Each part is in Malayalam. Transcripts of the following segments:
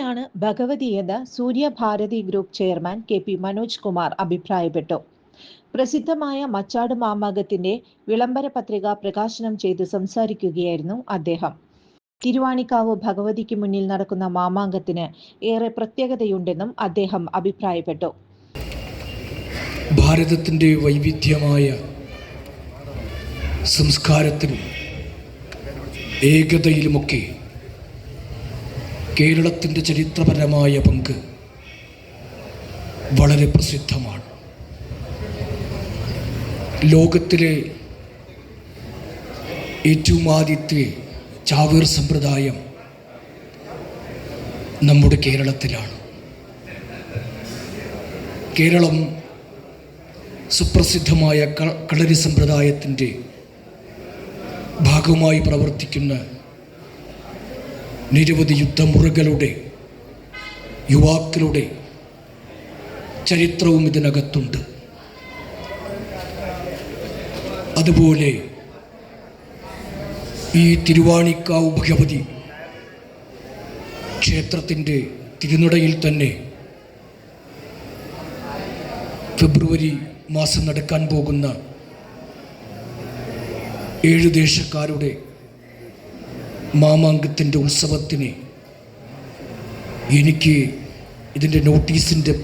തന്നെയാണ് ഭഗവതിയെന്ന് Suryabharathi group chairman K P. Manoj Kumar അഭിപ്രായപ്പെട്ടു. പ്രസിദ്ധമായ മച്ചാട് മാമാങ്കത്തിന്റെ വിളംബര പത്രിക പ്രകാശനം ചെയ്ത് സംസാരിക്കുകയായിരുന്നു അദ്ദേഹം. തിരുവാണിക്കാവ് ഭഗവതിക്ക് മുന്നിൽ നടക്കുന്ന മാമാങ്കത്തിന് ഏറെ പ്രത്യേകതയുണ്ടെന്നും അദ്ദേഹം അഭിപ്രായപ്പെട്ടു. ഭാരതത്തിന്റെ വൈവിധ്യമായ സംസ്കാരത്തിലും ഏകതയിലുമൊക്കെ കേരളത്തിൻ്റെ ചരിത്രപരമായ പങ്ക് വളരെ പ്രസിദ്ധമാണ്. ലോകത്തിലെ ഏറ്റവും ആദ്യത്തെ ചാവേർ സമ്പ്രദായം നമ്മുടെ കേരളത്തിലാണ്. കേരളം സുപ്രസിദ്ധമായ കളരി സമ്പ്രദായത്തിൻ്റെ ഭാഗമായി പ്രവർത്തിക്കുന്ന നിരവധി യുദ്ധമുറകളുടെ യുവാക്കളുടെ ചരിത്രവും ഇതിനകത്തുണ്ട്. അതുപോലെ ഈ തിരുവാണിക്കാവ് ഭഗവതി ക്ഷേത്രത്തിൻ്റെ തിരുനടയിൽ തന്നെ ഫെബ്രുവരി മാസം നടക്കാൻ പോകുന്ന 7 ദേശക്കാരുടെ മാമാങ്കത്തിൻ്റെ ഉത്സവത്തിന് എനിക്ക് ഇതിൻ്റെ നോട്ടീസിൻ്റെ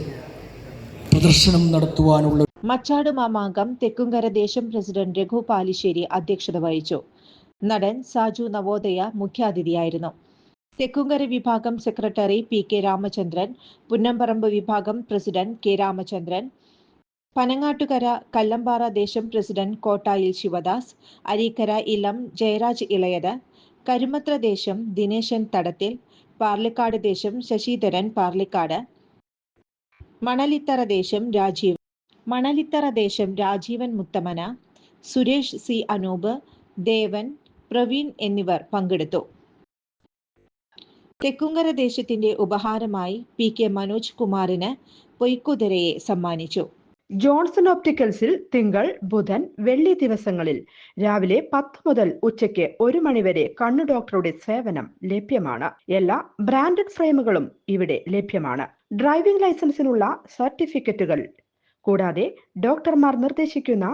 പ്രദർശനം നടത്തുവാനുള്ള മച്ചാട് മാമാങ്കം തെക്കുംകര ദേശം പ്രസിഡന്റ് രഘു പാലിശ്ശേരി അധ്യക്ഷത വഹിച്ചു. നടൻ സാജു നവോദയ മുഖ്യാതിഥിയായിരുന്നു. തെക്കുംകര വിഭാഗം സെക്രട്ടറി പി.കെ. രാമചന്ദ്രൻ, പുന്നമ്പറമ്പ് വിഭാഗം പ്രസിഡന്റ് കെ. രാമചന്ദ്രൻ, പനങ്ങാട്ടുകര കല്ലമ്പാറ ദേശം പ്രസിഡന്റ് കോട്ടായിൽ ശിവദാസ്, അരീക്കര ഇളം ജയരാജ് ഇളയത്, കരുമത്ര ദേശം ദിനേശൻ തടത്തിൽ, പാർലിക്കാട് ദേശം ശശിധരൻ പാർലിക്കാട്, മണലിത്തറ ദേശം രാജീവൻ മുത്തമന, സുരേഷ് സി അനൂപ്, ദേവൻ, പ്രവീൺ എന്നിവർ പങ്കെടുത്തു. തെക്കുംകര ദേശത്തിന്റെ ഉപഹാരമായി പി.കെ. മനോജ് കുമാറിന് പൊയ്ക്കുതിരയെ സമ്മാനിച്ചു. ജോൺസൺ ഒപ്റ്റിക്കൽസിൽ തിങ്കൾ, ബുധൻ, വെള്ളി ദിവസങ്ങളിൽ രാവിലെ 10 മുതൽ ഉച്ചയ്ക്ക് 1 മണിവരെ കണ്ണു ഡോക്ടറുടെ സേവനം ലഭ്യമാണ്. എല്ലാ ബ്രാൻഡഡ് ഫ്രെയിമുകളും ഇവിടെ ലഭ്യമാണ്. ഡ്രൈവിംഗ് ലൈസൻസിനുള്ള സർട്ടിഫിക്കറ്റുകൾ കൂടാതെ ഡോക്ടർമാർ നിർദ്ദേശിക്കുന്ന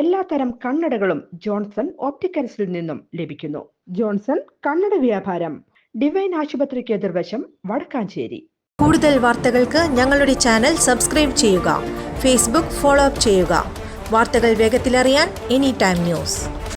എല്ലാ തരം കണ്ണടകളും ജോൺസൺ ഒപ്റ്റിക്കൽസിൽ നിന്നും ലഭിക്കുന്നു. ജോൺസൺ കണ്ണട വ്യാപാരം, ഡിവൈൻ ആശുപത്രിക്ക് എതിർവശം, വടക്കാഞ്ചേരി. കൂടുതൽ വാർത്തകൾക്ക് ഞങ്ങളുടെ ചാനൽ സബ്സ്ക്രൈബ് ചെയ്യുക. ഫേസ്ബുക്ക് ഫോളോ അപ്പ് ചെയ്യുക. വാർത്തകൾ വേഗത്തിലറിയാൻ എനി ടൈം ന്യൂസ്.